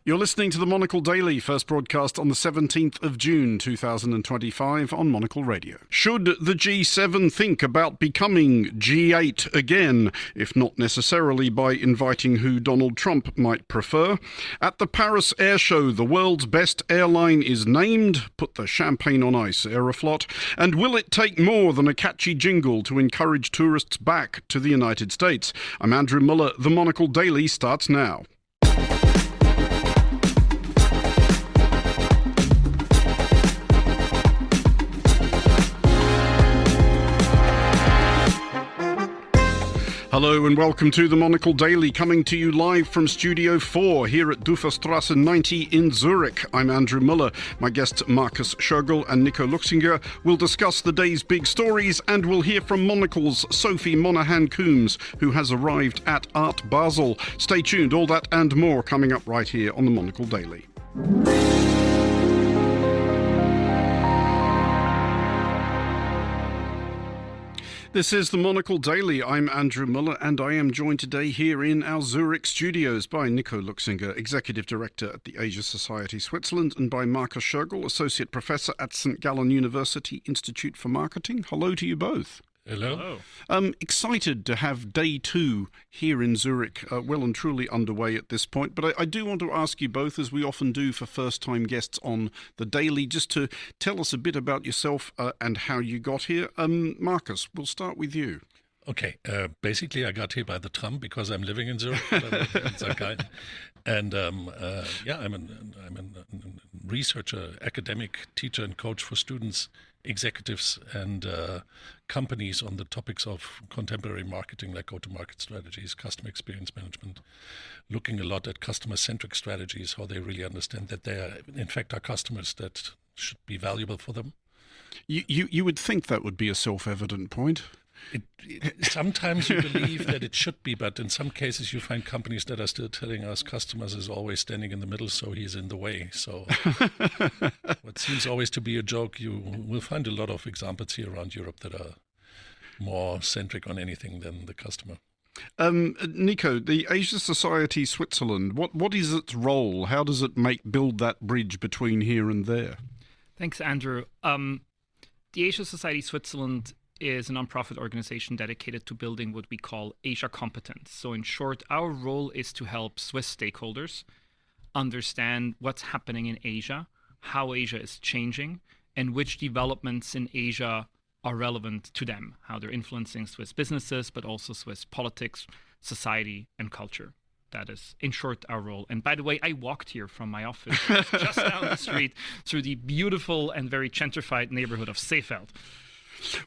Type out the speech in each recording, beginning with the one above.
You're listening to the Monocle Daily, first broadcast on the 17th of June 2025 on Monocle Radio. Should the G7 think about becoming G8 again, if not necessarily by inviting who Donald Trump might prefer? At the Paris Air Show, the world's best airline is named, put the champagne on ice, Aeroflot, and will it take more than a catchy jingle to encourage tourists back to the United States? I'm Andrew Muller. The Monocle Daily starts now. Hello and welcome to the Monocle Daily, coming to you live from Studio 4 here at Duferstrasse 90 in Zurich. I'm Andrew Muller. My guests Markus Schögel and Nico Luchsinger will discuss the day's big stories, and we'll hear from Monocle's Sophie Monaghan-Coombs, who has arrived at Art Basel. Stay tuned, all that and more coming up right here on the Monocle Daily. This is the Monocle Daily. I'm Andrew Muller, and I am joined today here in our Zurich studios by Nico Luchsinger, Executive Director at the Asia Society Switzerland, and by Markus Schögel, Associate Professor at St. Gallen University Institute for Marketing. Hello to you both. Hello. Excited to have day 2 here in Zurich, well and truly underway at this point. But I do want to ask you both, as we often do for first-time guests on the Daily, just to tell us a bit about yourself and how you got here. Markus, we'll start with you. Okay. Basically, I got here by the tram because I'm living in Zurich. And I'm a researcher, academic, teacher and coach for students, executives and companies on the topics of contemporary marketing, like go-to-market strategies, customer experience management, looking a lot at customer-centric strategies, how they really understand that they are, in fact, are customers that should be valuable for them. You would think that would be a self-evident point. Sometimes you believe that it should be, but in some cases you find companies that are still telling us customers is always standing in the middle, so he's in the way. So what seems always to be a joke, you will find a lot of examples here around Europe that are more centric on anything than the customer. Nico, the Asia Society Switzerland, what is its role? How does it build that bridge between here and there? Thanks, Andrew. The Asia Society Switzerland is a nonprofit organization dedicated to building what we call Asia competence. So in short, our role is to help Swiss stakeholders understand what's happening in Asia, how Asia is changing, and which developments in Asia are relevant to them, how they're influencing Swiss businesses, but also Swiss politics, society, and culture. That is, in short, our role. And by the way, I walked here from my office just down the street through the beautiful and very gentrified neighborhood of Seefeld.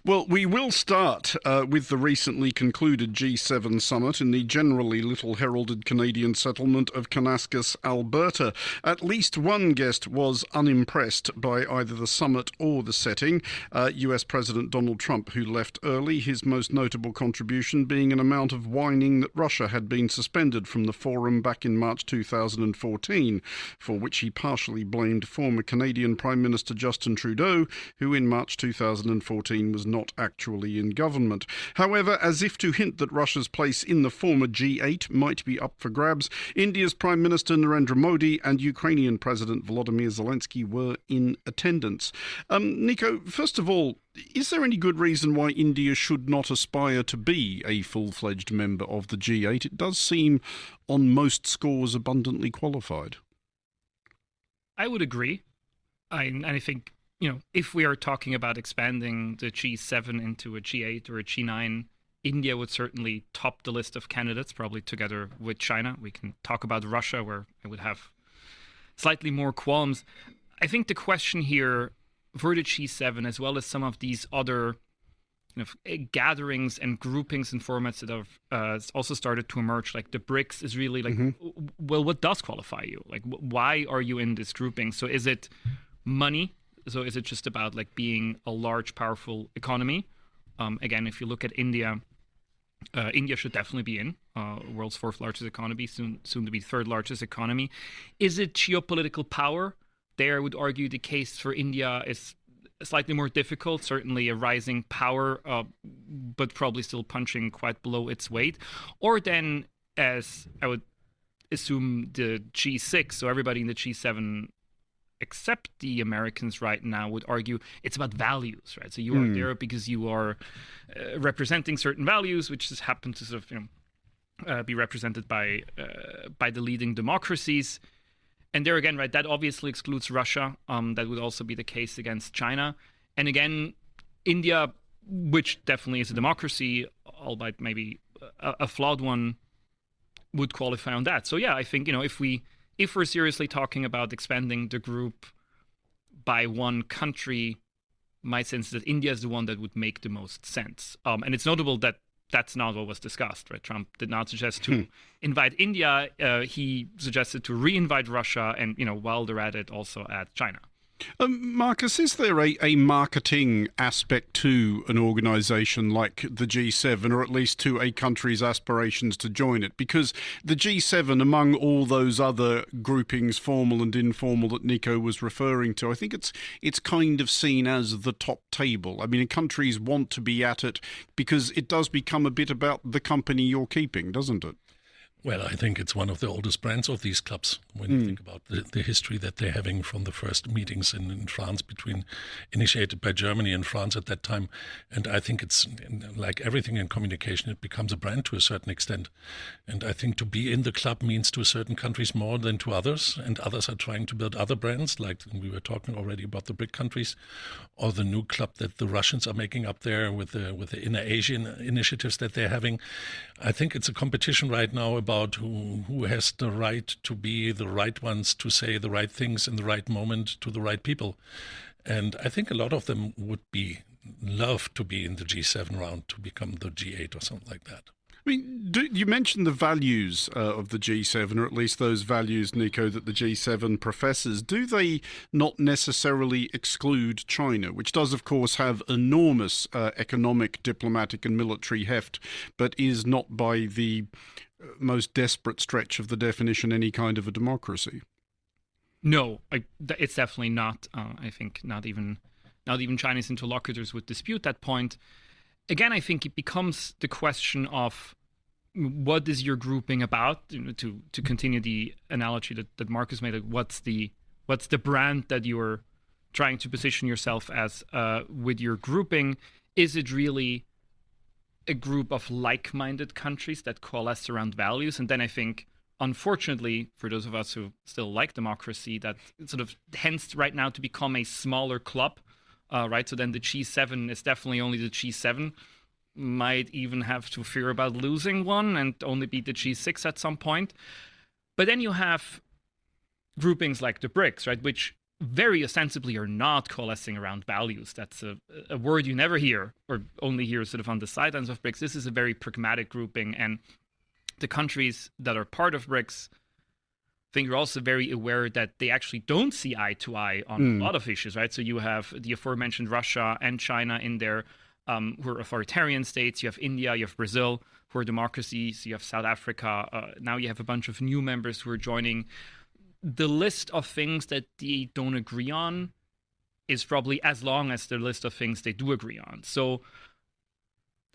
Well, we will start with the recently concluded G7 summit in the generally little heralded Canadian settlement of Kananaskis, Alberta. At least one guest was unimpressed by either the summit or the setting, US President Donald Trump, who left early, his most notable contribution being an amount of whining that Russia had been suspended from the forum back in March 2014, for which he partially blamed former Canadian Prime Minister Justin Trudeau, who in March 2014 was not actually in government. However, as if to hint that Russia's place in the former G8 might be up for grabs, India's Prime Minister Narendra Modi and Ukrainian President Volodymyr Zelensky were in attendance. Nico, first of all, is there any good reason why India should not aspire to be a full-fledged member of the G8? It does seem, on most scores, abundantly qualified. I would agree. I think, if we are talking about expanding the G7 into a G8 or a G9, India would certainly top the list of candidates, probably together with China. We can talk about Russia, where it would have slightly more qualms. I think the question here for the G7, as well as some of these other gatherings and groupings and formats that have also started to emerge, like the BRICS, is really like, well, what does qualify you? Like, why are you in this grouping? So is it money? So is it just about like being a large, powerful economy? Again, if you look at India, India should definitely be in, world's 4th largest economy, soon to be 3rd largest economy. Is it geopolitical power? There, I would argue the case for India is slightly more difficult, certainly a rising power, but probably still punching quite below its weight. Or then, as I would assume the G6, so everybody in the G7 except the Americans right now would argue it's about values, right? So you are there because you are representing certain values, which just happen to sort of be represented by the leading democracies. And there again, right, that obviously excludes Russia. That would also be the case against China. And again, India, which definitely is a democracy, albeit maybe a flawed one, would qualify on that. So yeah, I think, if we're seriously talking about expanding the group by one country, my sense is that India is the one that would make the most sense. And it's notable that that's not what was discussed, right? Trump did not suggest to invite India. He suggested to re-invite Russia and, while they're at it, also add China. Marcus, is there a marketing aspect to an organisation like the G7, or at least to a country's aspirations to join it? Because the G7, among all those other groupings, formal and informal, that Nico was referring to, I think it's kind of seen as the top table. I mean, countries want to be at it because it does become a bit about the company you're keeping, doesn't it? Well, I think it's one of the oldest brands of these clubs when you think about the history that they're having from the first meetings in France initiated by Germany and France at that time. And I think it's like everything in communication, it becomes a brand to a certain extent. And I think to be in the club means to certain countries more than to others. And others are trying to build other brands, like we were talking already about the BRIC countries, or the new club that the Russians are making up there with the Inner Asian initiatives that they're having. I think it's a competition right now about who has the right to be the right ones, to say the right things in the right moment to the right people. And I think a lot of them would love to be in the G7 round to become the G8 or something like that. I mean, you mentioned the values of the G7, or at least those values, Nico, that the G7 professes. Do they not necessarily exclude China, which does, of course, have enormous economic, diplomatic and military heft, but is not by the most desperate stretch of the definition any kind of a democracy? No, it's definitely not. I think not even Chinese interlocutors would dispute that point. Again, I think it becomes the question of what is your grouping about? To continue the analogy that Marcus made, what's the brand that you're trying to position yourself as with your grouping? Is it really a group of like-minded countries that coalesce around values? And then I think, unfortunately, for those of us who still like democracy, that sort of tends right now to become a smaller club. Right, so then the G7 is definitely only the G7. Might even have to fear about losing one and only be the G6 at some point. But then you have groupings like the BRICS, right, which very ostensibly are not coalescing around values. That's a word you never hear, or only hear sort of on the sidelines of BRICS. This is a very pragmatic grouping, and the countries that are part of BRICS, I think you're also very aware that they actually don't see eye to eye on a lot of issues, right? So you have the aforementioned Russia and China in there, who are authoritarian states. You have India, you have Brazil, who are democracies. You have South Africa. Now you have a bunch of new members who are joining. The list of things that they don't agree on is probably as long as the list of things they do agree on. So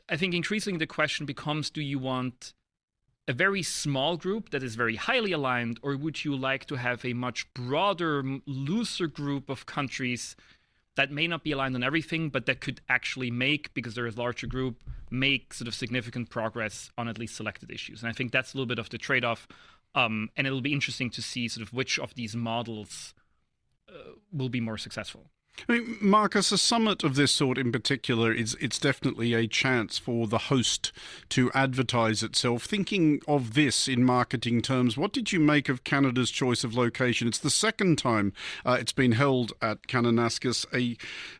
I think increasingly the question becomes, do you want a very small group that is very highly aligned, or would you like to have a much broader, looser group of countries that may not be aligned on everything, but that could actually because they're a larger group, make sort of significant progress on at least selected issues? And I think that's a little bit of the trade-off. And it'll be interesting to see sort of which of these models will be more successful. I mean, Marcus, a summit of this sort in particular, it's definitely a chance for the host to advertise itself. Thinking of this in marketing terms, what did you make of Canada's choice of location? It's the second time it's been held at Kananaskis, a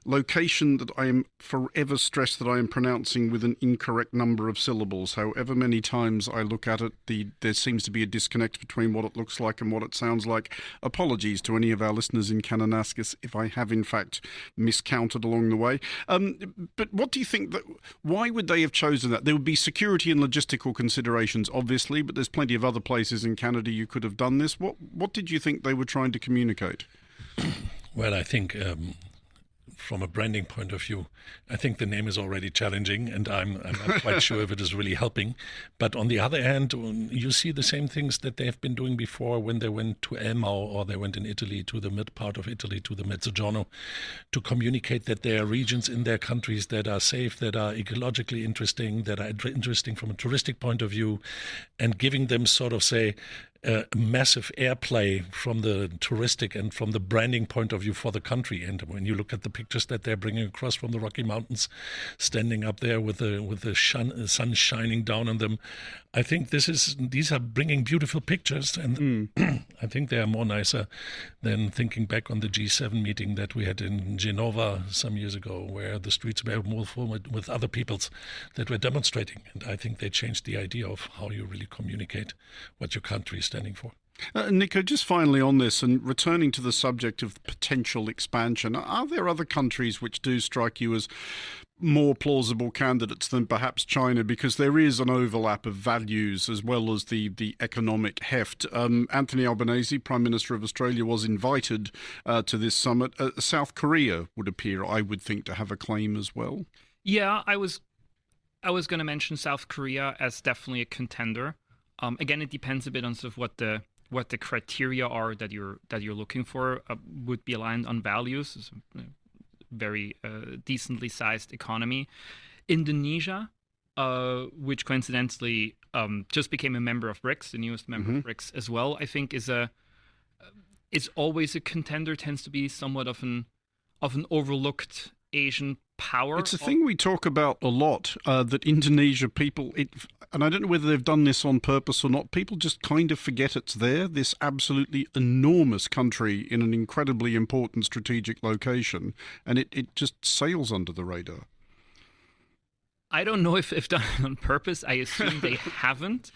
location that I am forever stressed that I am pronouncing with an incorrect number of syllables. However many times I look at it, there seems to be a disconnect between what it looks like and what it sounds like. Apologies to any of our listeners in Kananaskis if I have in fact miscounted along the way. But what do you think why would they have chosen that? There would be security and logistical considerations, obviously, but there's plenty of other places in Canada you could have done this. What did you think they were trying to communicate? Well, I think from a branding point of view, I think the name is already challenging, and I'm not quite sure if it is really helping. But on the other hand, you see the same things that they have been doing before when they went to Elmau, or they went in Italy, to the mid part of Italy, to the Mezzogiorno, to communicate that there are regions in their countries that are safe, that are ecologically interesting, that are interesting from a touristic point of view, and giving them sort of, say, massive airplay from the touristic and from the branding point of view for the country. And when you look at the pictures that they're bringing across from the Rocky Mountains, standing up there with the sun shining down on them, I think these are bringing beautiful pictures, and I think they are more nicer than thinking back on the G7 meeting that we had in Genova some years ago, where the streets were more full with other peoples that were demonstrating. And I think they changed the idea of how you really communicate what your country is standing for. Nico, just finally on this, and returning to the subject of potential expansion, are there other countries which do strike you as more plausible candidates than perhaps China, because there is an overlap of values as well as the economic heft? Anthony Albanese, Prime Minister of Australia, was invited to this summit. South Korea would appear, I would think, to have a claim as well. Yeah, I was going to mention South Korea as definitely a contender. Again, it depends a bit on sort of what the criteria are that you're looking for. Would be aligned on values. It's a very decently sized economy. Indonesia, which coincidentally just became a member of BRICS, the newest member of BRICS as well, I think is always a contender. Tends to be somewhat of an overlooked Asian power. It's a thing we talk about a lot, that Indonesia people, and I don't know whether they've done this on purpose or not, people just kind of forget it's there, this absolutely enormous country in an incredibly important strategic location, and it just sails under the radar. I don't know if they've done it on purpose. I assume they haven't,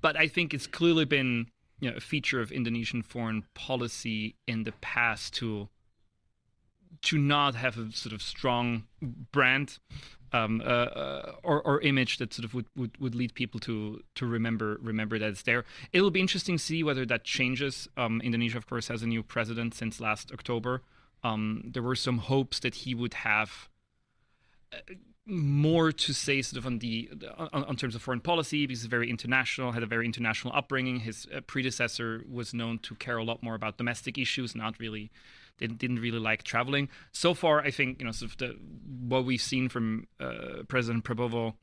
but I think it's clearly been a feature of Indonesian foreign policy in the past to not have a sort of strong brand or image that sort of would lead people to remember that it's there. It'll be interesting to see whether that changes. Indonesia, of course, has a new president since last October. There were some hopes that he would have more to say sort of on terms of foreign policy, because he's very international, had a very international upbringing. His predecessor was known to care a lot more about domestic issues, didn't really like traveling. So far, I think sort of what we've seen from President Prabowo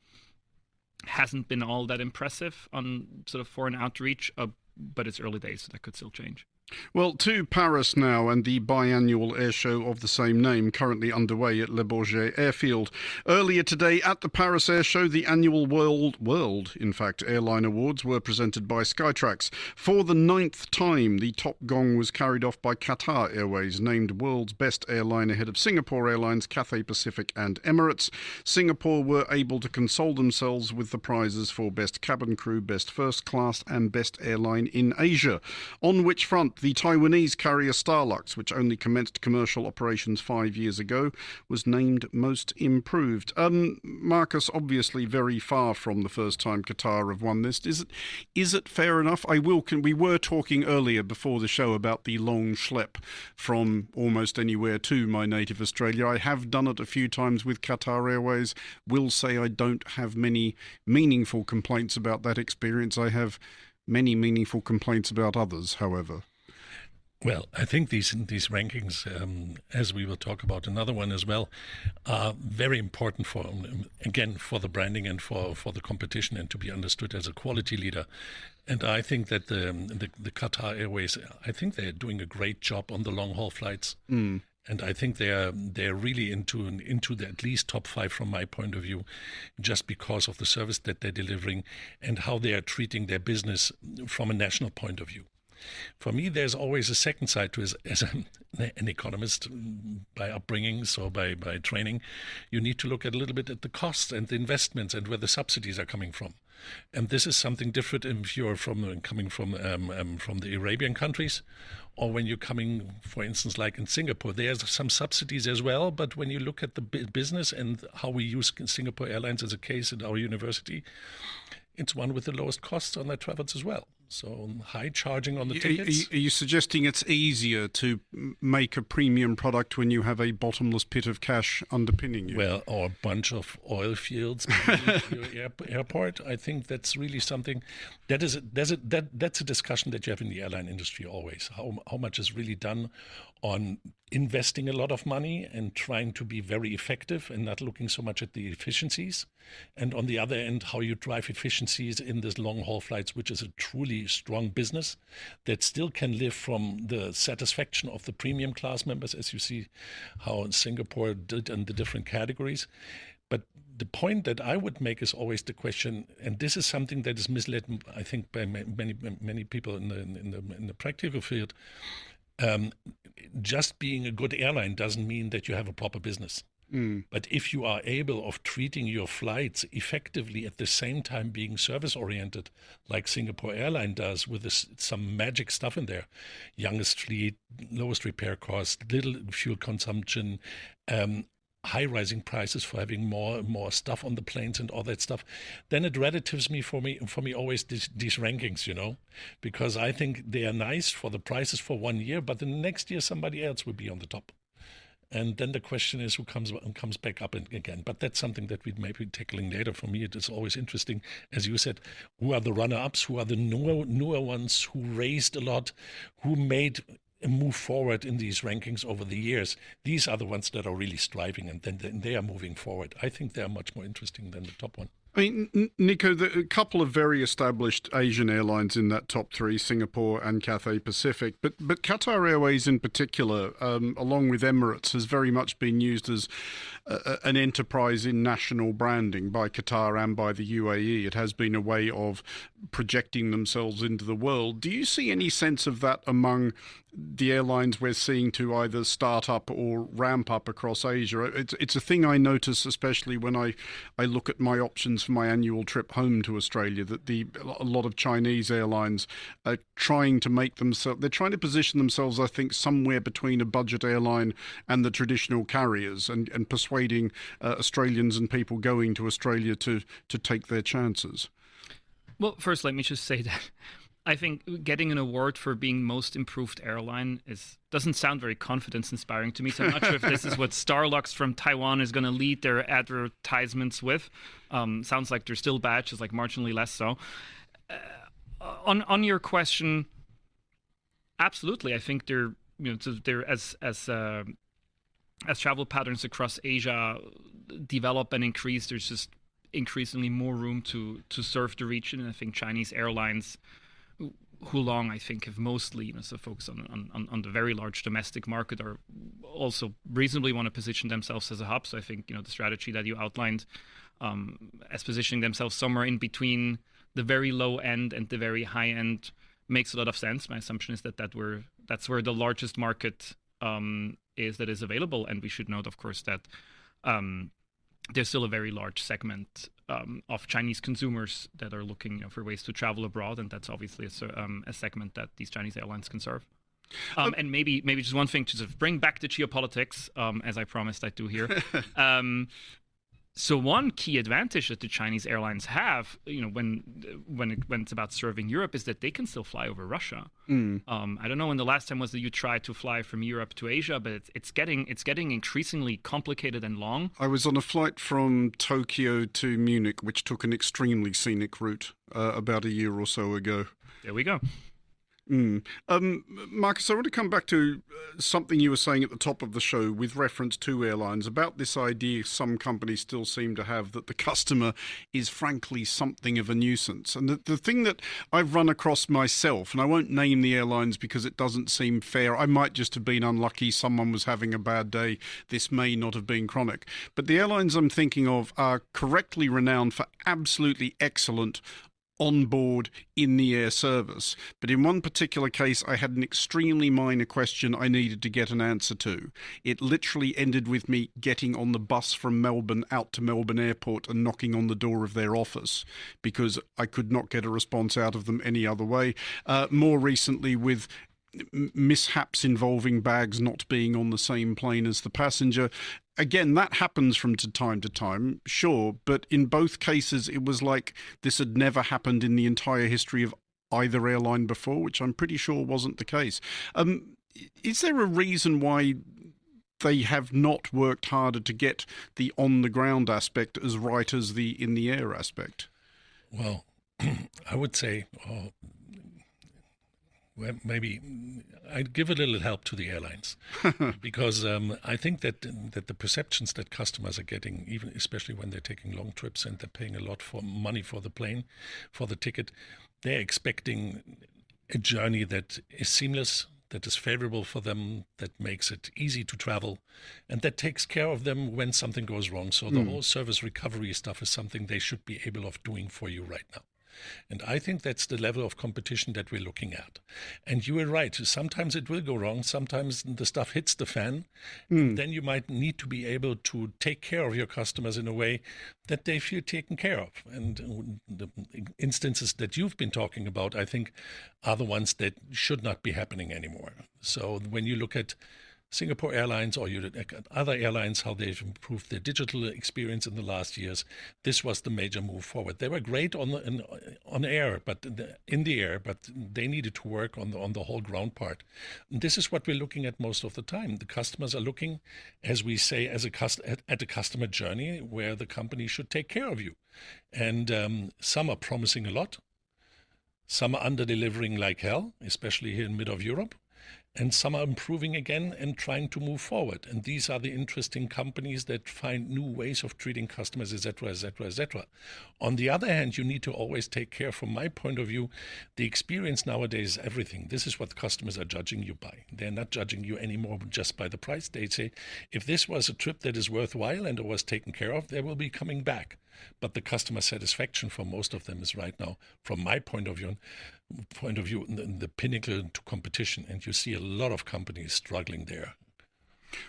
hasn't been all that impressive on sort of foreign outreach, but it's early days, so that could still change. Well, to Paris now, and the biannual air show of the same name currently underway at Le Bourget Airfield. Earlier today at the Paris Air Show, the annual World Airline Awards were presented by Skytrax. For the 9th time, the top gong was carried off by Qatar Airways, named world's best airline ahead of Singapore Airlines, Cathay Pacific and Emirates. Singapore were able to console themselves with the prizes for Best Cabin Crew, Best First Class and Best Airline in Asia. On which front, the Taiwanese carrier Starlux, which only commenced commercial operations 5 years ago, was named most improved. Marcus, obviously very far from the first time Qatar have won this. Is it fair enough? We were talking earlier before the show about the long schlep from almost anywhere to my native Australia. I have done it a few times with Qatar Airways. Will say I don't have many meaningful complaints about that experience. I have many meaningful complaints about others, however. Well, I think these rankings, as we will talk about another one as well, are very important for the branding and for the competition, and to be understood as a quality leader. And I think that the Qatar Airways, I think they're doing a great job on the long haul flights. And I think they're really into the at least top 5 from my point of view, just because of the service that they're delivering and how they are treating their business from a national point of view. For me, there's always a second side to it. As an economist by upbringing, so by training, you need to look a little bit at the costs and the investments and where the subsidies are coming from. And this is something different if you're coming from the Arabian countries, or when you're coming, for instance, like in Singapore. There's some subsidies as well, but when you look at the business and how we use Singapore Airlines as a case at our university, it's one with the lowest costs on their travels as well. So high charging on the tickets. Are you suggesting it's easier to make a premium product when you have a bottomless pit of cash underpinning you? Well, or a bunch of oil fields beneath your airport. I think that's really something that's a discussion that you have in the airline industry always. How much is really done on investing a lot of money and trying to be very effective and not looking so much at the efficiencies. And on the other end, how you drive efficiencies in this long haul flights, which is a truly strong business that still can live from the satisfaction of the premium class members, as you see how Singapore did in the different categories. But the point that I would make is always the question, and this is something that is misled, I think, by many people in the practical field. Just being a good airline doesn't mean that you have a proper business. But if you are able of treating your flights effectively at the same time being service oriented, like Singapore Airline does with some magic stuff in there, youngest fleet, lowest repair cost, little fuel consumption, high rising prices for having more stuff on the planes and all that stuff, then it relatives for me always these rankings, because I think they are nice for the prices for 1 year, but the next year somebody else will be on the top. And then the question is who comes back up again. But that's something that we may be tackling later. For me, it is always interesting, as you said, who are the runner-ups, who are the newer ones, who raised a lot, who made a move forward in these rankings over the years. These are the ones that are really striving, and then they are moving forward. I think they are much more interesting than the top one. I mean, Nico, a couple of very established Asian airlines in that top three, Singapore and Cathay Pacific, but Qatar Airways in particular, along with Emirates, has very much been used as an enterprise in national branding by Qatar and by the UAE. It has been a way of projecting themselves into the world. Do you see any sense of that among the airlines we're seeing to either start up or ramp up across Asia? It's a thing I notice, especially when I look at my options for my annual trip home to Australia, that a lot of Chinese airlines are trying to they're trying to position themselves, I think, somewhere between a budget airline and the traditional carriers, and persuading Australians and people going to Australia to take their chances. Well, first, let me just say that I think getting an award for being most improved airline doesn't sound very confidence-inspiring to me. So I'm not sure if this is what Starlux from Taiwan is going to lead their advertisements with. Sounds like they're still bad, just like marginally less so. On your question, absolutely. I think they're as travel patterns across Asia develop and increase, there's just increasingly more room to serve the region. And I think Chinese airlines, Hulong, I think, have mostly focus on the very large domestic market, or also reasonably want to position themselves as a hub. So I think the strategy that you outlined as positioning themselves somewhere in between the very low end and the very high end makes a lot of sense. My assumption is that's where the largest market is available, and we should note, of course, that there's still a very large segment of Chinese consumers that are looking for ways to travel abroad, and that's obviously a segment that these Chinese airlines can serve. And maybe just one thing to sort of bring back the geopolitics, as I promised I'd do here. So one key advantage that the Chinese airlines have, when it's about serving Europe, is that they can still fly over Russia. I don't know when the last time was that you tried to fly from Europe to Asia, but it's getting increasingly complicated and long. I was on a flight from Tokyo to Munich, which took an extremely scenic route about a year or so ago. There we go. Marcus, I want to come back to something you were saying at the top of the show with reference to airlines about this idea some companies still seem to have that the customer is frankly something of a nuisance. And the thing that I've run across myself, and I won't name the airlines because it doesn't seem fair, I might just have been unlucky, someone was having a bad day, this may not have been chronic, but the airlines I'm thinking of are correctly renowned for absolutely excellent on board in the air service. But in one particular case, I had an extremely minor question I needed to get an answer to. It literally ended with me getting on the bus from Melbourne out to Melbourne Airport and knocking on the door of their office because I could not get a response out of them any other way. More recently, with mishaps involving bags not being on the same plane as the passenger. Again, that happens from time to time, sure, but in both cases, it was like this had never happened in the entire history of either airline before, which I'm pretty sure wasn't the case. Is there a reason why they have not worked harder to get the on-the-ground aspect as right as the in-the-air aspect? Well, I would say, well, maybe I'd give a little help to the airlines because I think that the perceptions that customers are getting, even especially when they're taking long trips and they're paying a lot for money for the plane, for the ticket, they're expecting a journey that is seamless, that is favorable for them, that makes it easy to travel, and that takes care of them when something goes wrong. So the whole service recovery stuff is something they should be able of doing for you right now. And I think that's the level of competition that we're looking at. And you were right. Sometimes it will go wrong. Sometimes the stuff hits the fan. Then you might need to be able to take care of your customers in a way that they feel taken care of. And the instances that you've been talking about, I think, are the ones that should not be happening anymore. So when you look at Singapore Airlines or you look at other airlines, how they've improved their digital experience in the last years, this was the major move forward. They were great on air, but in the air, but they needed to work on the whole ground part. And this is what we're looking at most of the time. The customers are looking, as we say, at a customer journey where the company should take care of you. And some are promising a lot. Some are under-delivering like hell, especially here in mid of Europe. And some are improving again and trying to move forward. And these are the interesting companies that find new ways of treating customers, etc., etc., etc. On the other hand, you need to always take care, from my point of view, the experience nowadays is everything. This is what the customers are judging you by. They're not judging you anymore just by the price. They say, if this was a trip that is worthwhile and it was taken care of, they will be coming back. But the customer satisfaction for most of them is right now, from my point of view, the pinnacle to competition. And you see a lot of companies struggling there.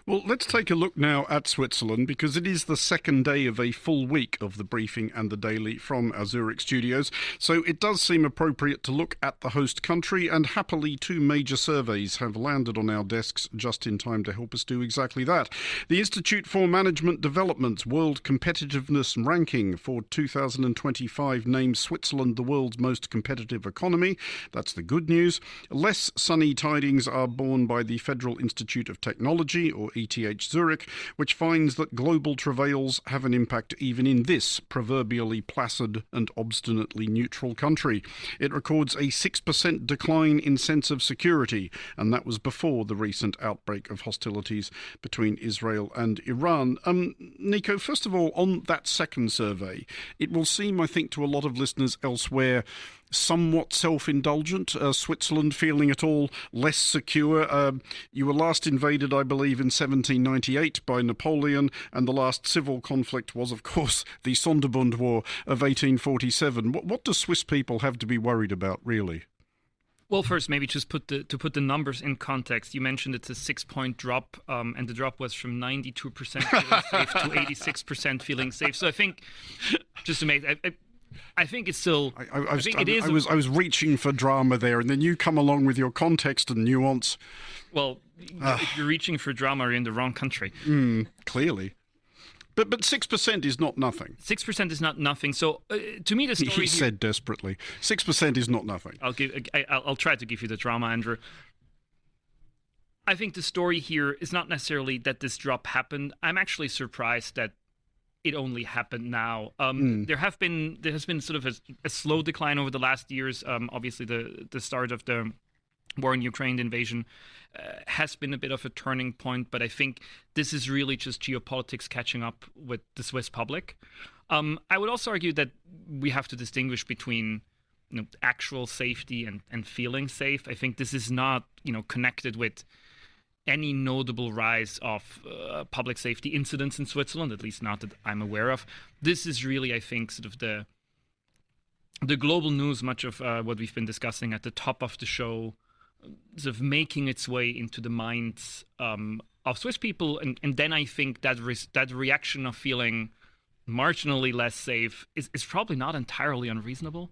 Well, let's take a look now at Switzerland, because it is the second day of a full week of the briefing and the daily from our Zurich studios. So it does seem appropriate to look at the host country, and happily 2 major surveys have landed on our desks just in time to help us do exactly that. The Institute for Management Development's World Competitiveness Ranking for 2025 names Switzerland the world's most competitive economy. That's the good news. Less sunny tidings are borne by the Federal Institute of Technology, or ETH Zurich, which finds that global travails have an impact even in this proverbially placid and obstinately neutral country. It records a 6% decline in sense of security, and that was before the recent outbreak of hostilities between Israel and Iran. Nico, first of all, on that second survey, it will seem, I think, to a lot of listeners elsewhere, somewhat self-indulgent. Switzerland feeling at all less secure. You were last invaded, I believe, in 1798 by Napoleon, and the last civil conflict was, of course, the Sonderbund War of 1847. What do Swiss people have to be worried about, really? Well, first, maybe just to put the numbers in context. You mentioned it's a 6-point drop, and the drop was from 92% feeling safe to 86% feeling safe. So I think, just to make... I think it's still. I was reaching for drama there, and then you come along with your context and nuance. Well, if you're reaching for drama, you're in the wrong country. Clearly. But 6% is not nothing. 6% is not nothing. So to me, the story. He said desperately, 6% is not nothing. I'll try to give you the drama, Andrew. I think the story here is not necessarily that this drop happened. I'm actually surprised that it only happened now. There has been sort of a slow decline over the last years. Obviously, the start of the war in Ukraine, the invasion, has been a bit of a turning point. But I think this is really just geopolitics catching up with the Swiss public. I would also argue that we have to distinguish between actual safety and feeling safe. I think this is not connected with any notable rise of public safety incidents in Switzerland, at least not that I'm aware of. This is really, I think, sort of the global news, much of what we've been discussing at the top of the show, sort of making its way into the minds of Swiss people. And then I think that reaction of feeling marginally less safe is probably not entirely unreasonable.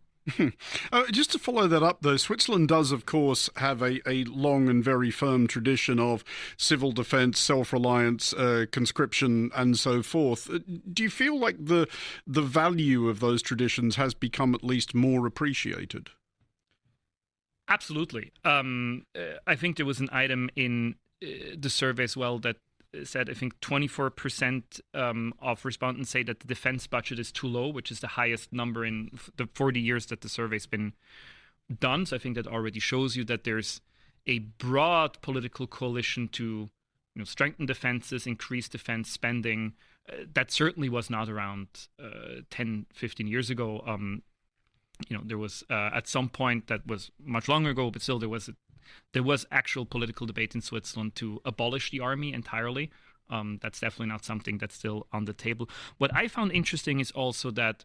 Just to follow that up, though, Switzerland does, of course, have a long and very firm tradition of civil defence, self-reliance, conscription, and so forth. Do you feel like the value of those traditions has become at least more appreciated? Absolutely. I think there was an item in the survey as well that said, I think 24% of respondents say that the defense budget is too low, which is the highest number in the 40 years that the survey's been done. So I think that already shows you that there's a broad political coalition to strengthen defenses, increase defense spending. That certainly was not around 10, 15 years ago. There was at some point, that was much longer ago, but still there was actual political debate in Switzerland to abolish the army entirely. That's definitely not something that's still on the table. What I found interesting is also that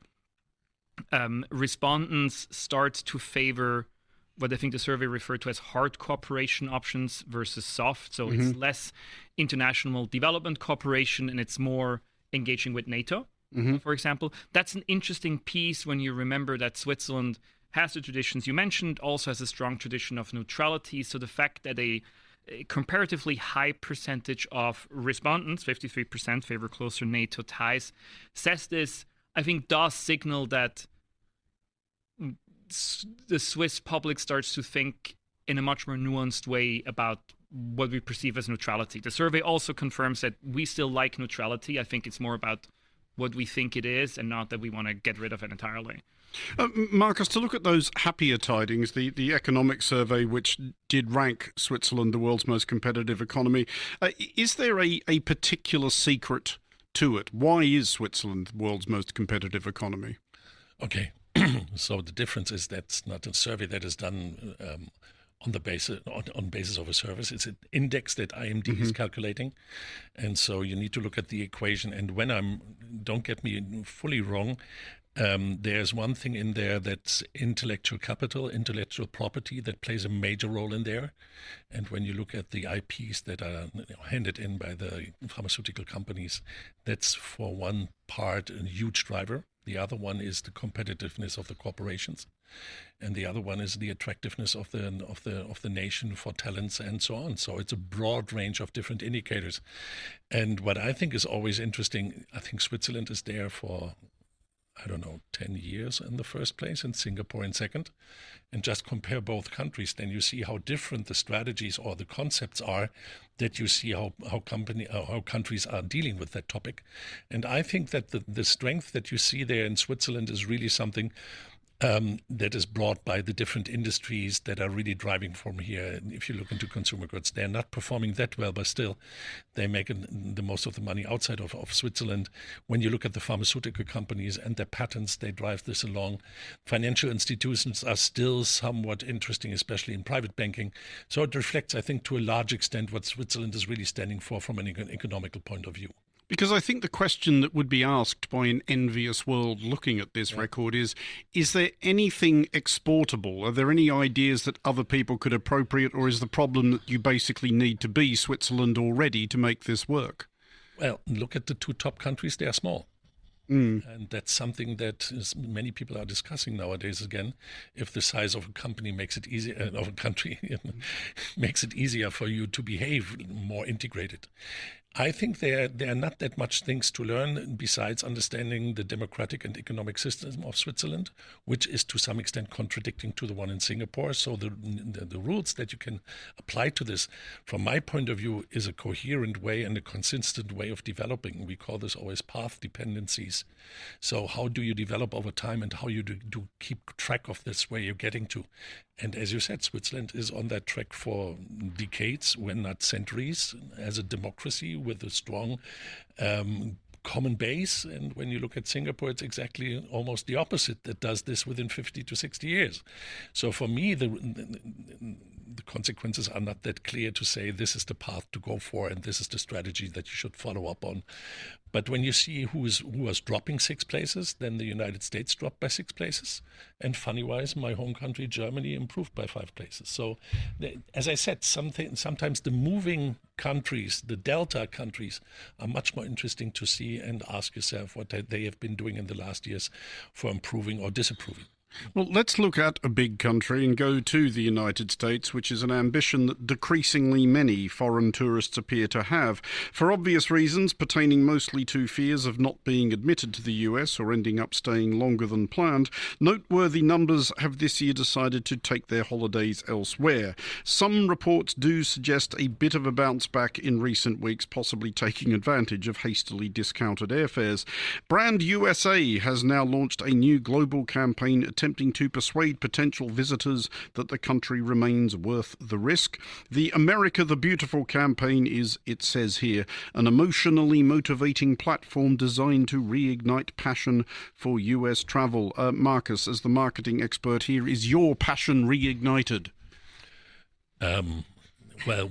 respondents start to favor what I think the survey referred to as hard cooperation options versus soft. So it's less international development cooperation and it's more engaging with NATO. For example. That's an interesting piece when you remember that Switzerland has the traditions you mentioned, also has a strong tradition of neutrality. So the fact that a comparatively high percentage of respondents, 53%, favor closer NATO ties, says this, I think does signal that the Swiss public starts to think in a much more nuanced way about what we perceive as neutrality. The survey also confirms that we still like neutrality. I think it's more about what we think it is and not that we want to get rid of it entirely. Marcus, to look at those happier tidings, the economic survey, which did rank Switzerland the world's most competitive economy, is there a particular secret to it? Why is Switzerland the world's most competitive economy? Okay, so the difference is that's not a survey that is done on the basis of a service. It's an index that IMD is calculating, and so you need to look at the equation. And don't get me fully wrong, there's one thing in there that's intellectual capital, intellectual property, that plays a major role in there. And when you look at the IPs that are handed in by the pharmaceutical companies, that's for one part a huge driver. The other one is the competitiveness of the corporations, and the other one is the attractiveness of the nation for talents and so on. So it's a broad range of different indicators. And what I think is always interesting, I think Switzerland is there for 10 years in the first place, and Singapore in second, and just compare both countries, then you see how different the strategies or the concepts are, that you see how countries are dealing with that topic. And I think that the strength that you see there in Switzerland is really something that is brought by the different industries that are really driving from here. And if you look into consumer goods, they're not performing that well, but still they make the most of the money outside of Switzerland. When you look at the pharmaceutical companies and their patents, they drive this along. Financial institutions are still somewhat interesting, especially in private banking. So it reflects, I think, to a large extent what Switzerland is really standing for from an economical point of view. Because I think the question that would be asked by an envious world looking at this record is there anything exportable? Are there any ideas that other people could appropriate, or is the problem that you basically need to be Switzerland already to make this work? Well, look at the two top countries, they are small. And that's something that many people are discussing nowadays again. If the size of a company makes it easier, of a country makes it easier for you to behave more integrated. I think there are not that much things to learn besides understanding the democratic and economic system of Switzerland, which is to some extent contradicting to the one in Singapore. So the rules that you can apply to this, from my point of view, is a coherent way and a consistent way of developing. We call this always path dependencies. So how do you develop over time, and how you do keep track of this, where you're getting to? And as you said, Switzerland is on that track for decades, when not centuries, as a democracy with a strong common base. And when you look at Singapore, it's exactly almost the opposite, that does this within 50 to 60 years. So for me, the consequences are not that clear to say this is the path to go for and this is the strategy that you should follow up on. But when you see who was dropping 6 places, then the United States dropped by 6 places. And funny-wise, my home country, Germany, improved by 5 places. So as I said, sometimes the moving countries, the delta countries, are much more interesting to see and ask yourself what they have been doing in the last years for improving or disapproving. Well, let's look at a big country and go to the United States, which is an ambition that decreasingly many foreign tourists appear to have. For obvious reasons, pertaining mostly to fears of not being admitted to the US or ending up staying longer than planned, noteworthy numbers have this year decided to take their holidays elsewhere. Some reports do suggest a bit of a bounce back in recent weeks, possibly taking advantage of hastily discounted airfares. Brand USA has now launched a new global campaign attempting to persuade potential visitors that the country remains worth the risk. The America the Beautiful campaign is, it says here, an emotionally motivating platform designed to reignite passion for US travel. Marcus, as the marketing expert here, is your passion reignited? Well,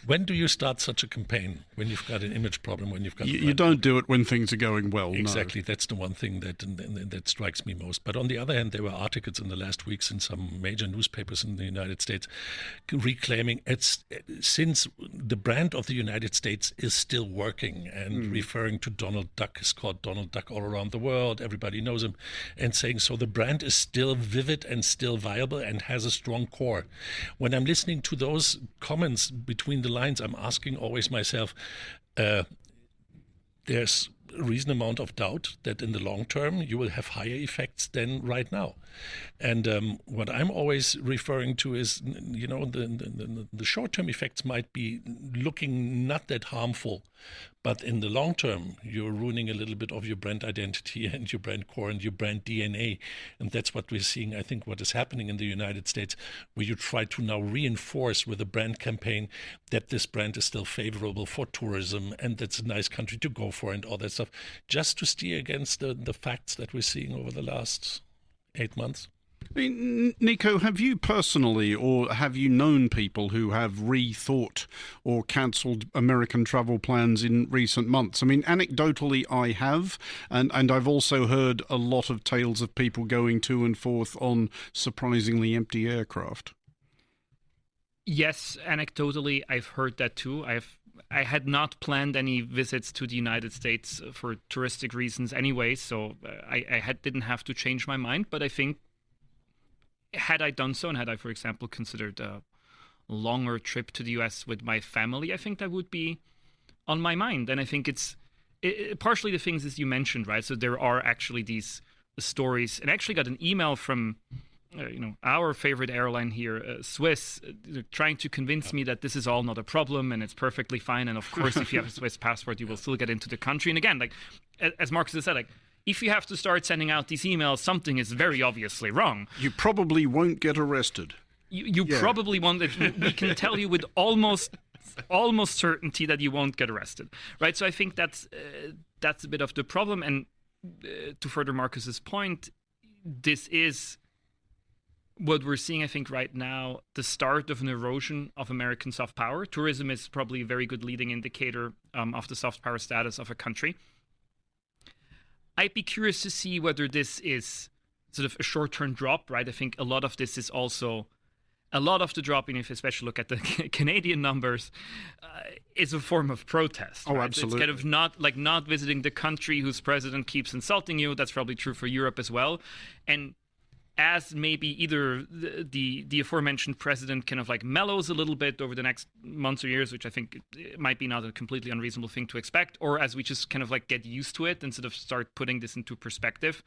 when do you start such a campaign? When you've got an image problem, when you've got... You don't do it when things are going well. Exactly. No. That's the one thing that strikes me most. But on the other hand, there were articles in the last weeks in some major newspapers in the United States reclaiming since the brand of the United States is still working and referring to Donald Duck, is called Donald Duck all around the world. Everybody knows him, and saying so the brand is still vivid and still viable and has a strong core. When I'm listening to those comments between the lines, I'm asking always myself, there's a reasonable amount of doubt that in the long term you will have higher effects than right now. And what I'm always referring to is, the short-term effects might be looking not that harmful, but in the long term, you're ruining a little bit of your brand identity and your brand core and your brand DNA. And that's what we're seeing, I think, what is happening in the United States, where you try to now reinforce with a brand campaign that this brand is still favorable for tourism and that's a nice country to go for and all that stuff, just to steer against the facts that we're seeing over the last 8 months. I mean, Nico, have you personally or have you known people who have rethought or cancelled American travel plans in recent months? I mean, anecdotally, I have, and I've also heard a lot of tales of people going to and forth on surprisingly empty aircraft. Yes, anecdotally, I've heard that too. I had not planned any visits to the United States for touristic reasons anyway, so I didn't have to change my mind. But I think had I done so, and had I, for example, considered a longer trip to the US with my family, I think that would be on my mind. And I think it's partially the things as you mentioned, right? So there are actually these stories, and I actually got an email from our favorite airline here, Swiss, trying to convince me that this is all not a problem and it's perfectly fine. And of course, if you have a Swiss passport, you will still get into the country. And again, like as Marcus has said, if you have to start sending out these emails, something is very obviously wrong. You probably won't get arrested. You probably won't. We can tell you with almost certainty that you won't get arrested, right? So I think that's a bit of the problem. And to further Marcus's point, this is what we're seeing, I think, right now, the start of an erosion of American soft power. Tourism is probably a very good leading indicator of the soft power status of a country. I'd be curious to see whether this is sort of a short-term drop, right? I think a lot of this is also, a lot of the dropping, if you especially look at the Canadian numbers, is a form of protest. Oh, right? absolutely. It's kind of not visiting the country whose president keeps insulting you. That's probably true for Europe as well. And as maybe either the aforementioned president kind of like mellows a little bit over the next months or years, which I think it might be not a completely unreasonable thing to expect, or as we just kind of like get used to it and sort of start putting this into perspective,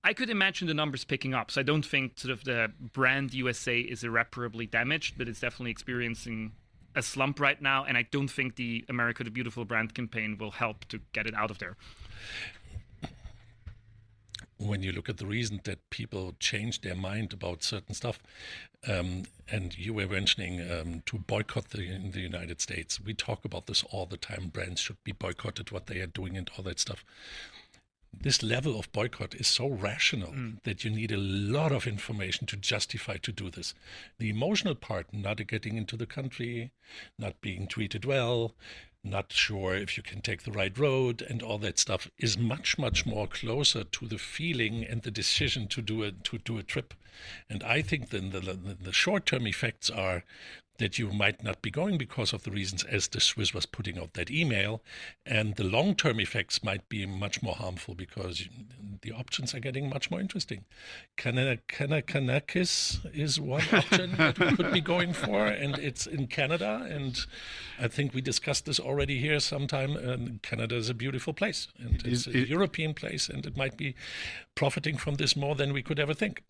I could imagine the numbers picking up. So I don't think sort of the brand USA is irreparably damaged, but it's definitely experiencing a slump right now. And I don't think the America the Beautiful brand campaign will help to get it out of there. When you look at the reason that people change their mind about certain stuff, and you were mentioning to boycott in the United States, we talk about this all the time. Brands should be boycotted, what they are doing and all that stuff. This level of boycott is so rational that you need a lot of information to justify to do this. The emotional part, not getting into the country, not being treated well, not sure if you can take the right road and all that stuff, is much, much more closer to the feeling and the decision to do a trip. And I think then the short-term effects are that you might not be going because of the reasons as the Swiss was putting out that email. And the long-term effects might be much more harmful because the options are getting much more interesting. Kananaskis is one option that we could be going for, and it's in Canada. And I think we discussed this already here sometime. Canada is a beautiful place, and it's a European place, and it might be profiting from this more than we could ever think.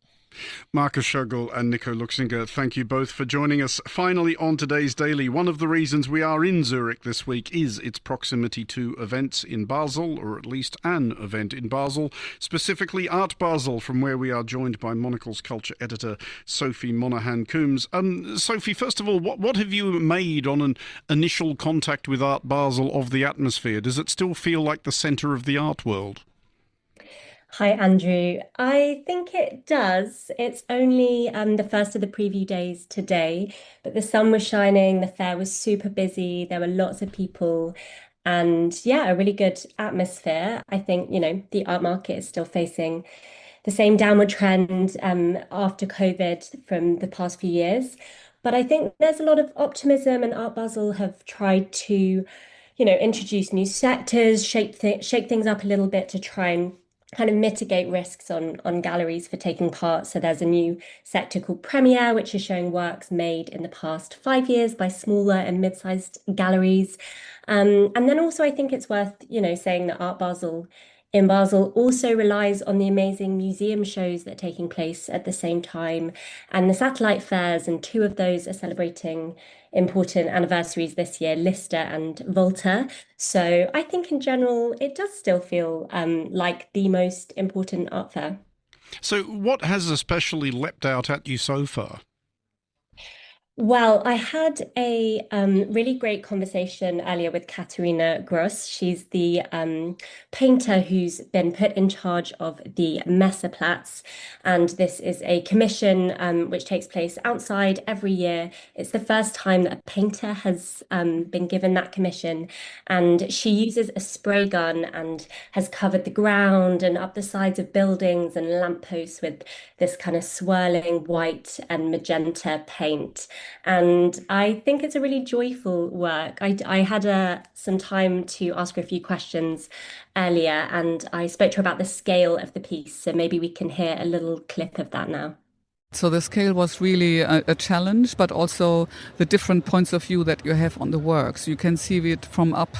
Markus Schögel and Nico Luchsinger, thank you both for joining us. Finally, on today's Daily, one of the reasons we are in Zurich this week is its proximity to events in Basel, or at least an event in Basel, specifically Art Basel, from where we are joined by Monocle's culture editor, Sophie Monaghan-Coombs. Sophie, first of all, what have you made on an initial contact with Art Basel of the atmosphere? Does it still feel like the centre of the art world? Hi, Andrew. I think it does. It's only the first of the preview days today, but the sun was shining, the fair was super busy, there were lots of people, and yeah, a really good atmosphere. I think, the art market is still facing the same downward trend after COVID from the past few years. But I think there's a lot of optimism, and Art Basel have tried to, introduce new sectors, shake things up a little bit to try and kind of mitigate risks on galleries for taking part. So there's a new sector called Premiere, which is showing works made in the past 5 years by smaller and mid-sized galleries. And then also I think it's worth, saying that Art Basel in Basel also relies on the amazing museum shows that are taking place at the same time, and the satellite fairs, and 2 of those are celebrating important anniversaries this year, Lister and Volta. So I think in general, it does still feel like the most important art fair. So what has especially leapt out at you so far? Well, I had a really great conversation earlier with Katharina Gross. She's the painter who's been put in charge of the Messeplatz. And this is a commission which takes place outside every year. It's the first time that a painter has been given that commission. And she uses a spray gun and has covered the ground and up the sides of buildings and lampposts with this kind of swirling white and magenta paint. And I think it's a really joyful work. I had some time to ask her a few questions earlier, and I spoke to her about the scale of the piece. So maybe we can hear a little clip of that now. So the scale was really a challenge, but also the different points of view that you have on the work. So you can see it from up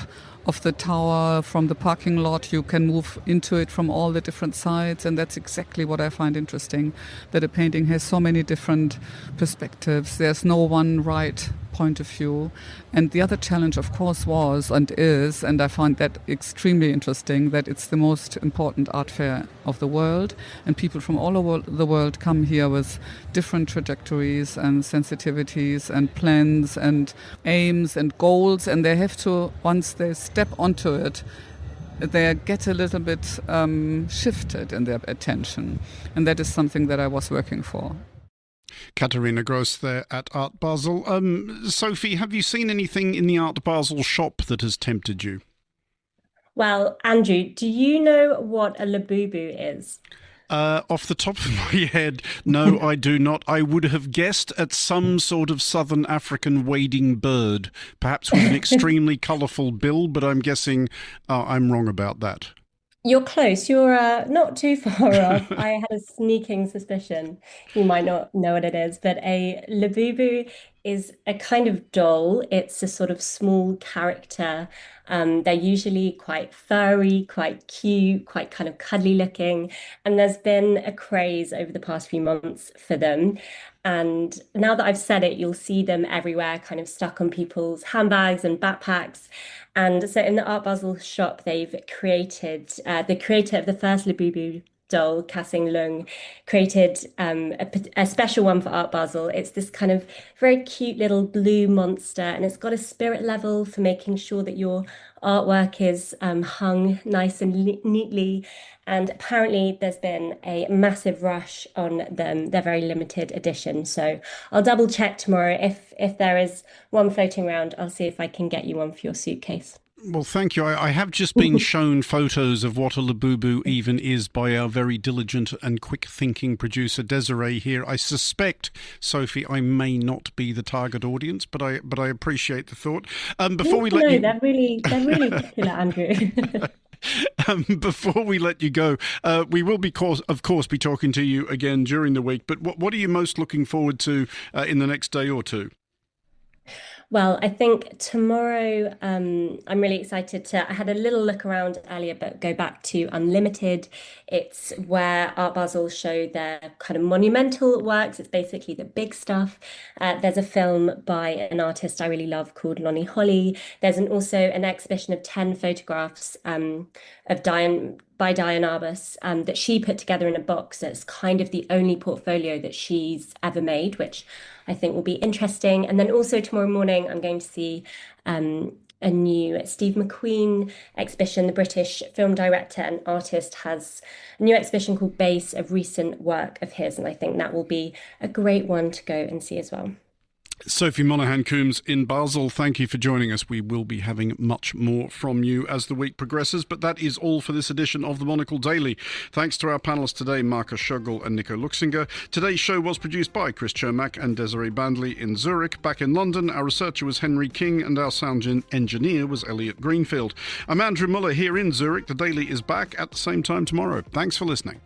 of the tower, from the parking lot, you can move into it from all the different sides, and that's exactly what I find interesting, that a painting has so many different perspectives. There's no one right point of view. And the other challenge, of course, was and is, and I find that extremely interesting, that it's the most important art fair of the world, and people from all over the world come here with different trajectories and sensitivities and plans and aims and goals, and they have to, once they step onto it, they get a little bit shifted in their attention, and that is something that I was working for. Katharina Gross there at Art Basel. Sophie, have you seen anything in the Art Basel shop that has tempted you? Well, Andrew, do you know what a labubu is? Off the top of my head, no, I do not. I would have guessed at some sort of southern African wading bird, perhaps with an extremely colourful bill, but I'm guessing I'm wrong about that. You're close. You're not too far off. I had a sneaking suspicion you might not know what it is, but a labubu is a kind of doll. It's a sort of small character. They're usually quite furry, quite cute, quite kind of cuddly looking. And there's been a craze over the past few months for them. And now that I've said it, you'll see them everywhere, kind of stuck on people's handbags and backpacks. And so in the Art Basel shop, they've created, the creator of the first labubu doll, Kassing Lung, created a special one for Art Basel. It's this kind of very cute little blue monster, and it's got a spirit level for making sure that your artwork is hung nice and neatly. And apparently there's been a massive rush on them. They're very limited edition. So I'll double check tomorrow. If there is one floating around, I'll see if I can get you one for your suitcase. Well, thank you. I have just been shown photos of what a labubu even is by our very diligent and quick-thinking producer Desiree here. I suspect, Sophie, I may not be the target audience, but I appreciate the thought. Before we let you, they're really popular, Andrew. Before we let you go, we will of course be talking to you again during the week. But what are you most looking forward to in the next day or two? Well, I think tomorrow, I'm really excited I had a little look around earlier, but go back to Unlimited. It's where Art Basel show their kind of monumental works. It's basically the big stuff. There's a film by an artist I really love called Lonnie Holly. There's also an exhibition of 10 photographs by Diane Arbus that she put together in a box. That's kind of the only portfolio that she's ever made, which I think will be interesting. And then also tomorrow morning, I'm going to see a new Steve McQueen exhibition. The British film director and artist has a new exhibition called Base of recent work of his. And I think that will be a great one to go and see as well. Sophie Monaghan-Coombs in Basel, thank you for joining us. We will be having much more from you as the week progresses, but that is all for this edition of the Monocle Daily. Thanks to our panellists today, Marcus Schögel and Nico Luchsinger. Today's show was produced by Chris Chermak and Desiree Bandley in Zurich. Back in London, our researcher was Henry King and our sound engineer was Elliot Greenfield. I'm Andrew Muller here in Zurich. The Daily is back at the same time tomorrow. Thanks for listening.